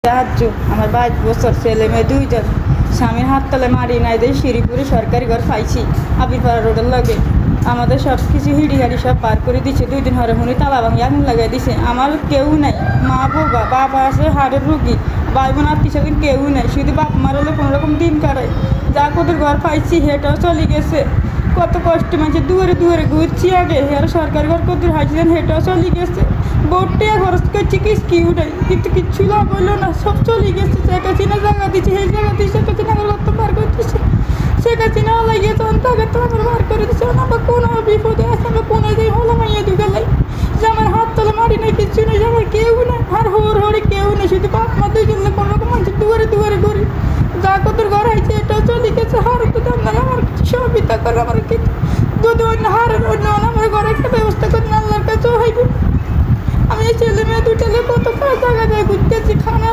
সাহায্য আমার 22 বছর, ছেলে মেয়ে 2জন, স্বামীর হাত তলে মারি নাই দিয়ে শিরিপুরে সরকারি ঘর পাইছি আবিরপাড়া রোডের লগে। আমাদের সব কিছু হিড়িহাড়ি সব পার করে দিচ্ছে। 2 দিন হরে হুনি তালা ভাঙি আগুন লাগাই দিছে। আমার কেউ নাই, মা বাবা, বাবা আছে হাড়ের রুগী, ভাই বোন আত্মীয় কেউ নাই, শুধু বাপ মার হলে কোনো রকম দিন কাটায়। যা কোদের ঘর পাইছি হেটাও চলে গেছে। কত কষ্ট মানুষের দুয়ারে দুয়ারে ঘুরছি আগে, আর সরকারি ঘর কত হাইছিলেন হেটাও চলে গেছে। বোটটা খরচ করছি কিউ নাই, কিন্তু কিচ্ছু লাভ হইলো না, সব চলে গেছে। শেখ হাসিনা জায়গা দিচ্ছে, সেই জায়গা দিয়ে শেখ হাসিনা আমার কত বার করতেছে। শেখ হাসিনা লাগিয়ে তখন তাকে তো আমার বার করে দিচ্ছে। আমার কোনো বিপদে আছে, আমরা কোনো যাই হলো মাইয়া দুগালাই যে আমার হাত তলে মারি নাই, কিচ্ছু নেই, আমার কেউ নাই, আর হরি কেউ নেই, শুধু বাপ মা 2জন কোনো রকম মানুষের দুয়ারে দুয়ারে ঘুরি। যা কত ঘর হয়েছে এটাও চলে গেছে। হার তো দাম নাই, আমার কিছু সহবিতা করে আমার কিছু যদি অন্য হারের অন্য আমার ঘরে একটা ব্যবস্থা করে আল্লাহর কাছেও হইবে। আমি এই ছেলে মেয়ে 2টা কত জায়গা যায় ঘুরতেছি, খানা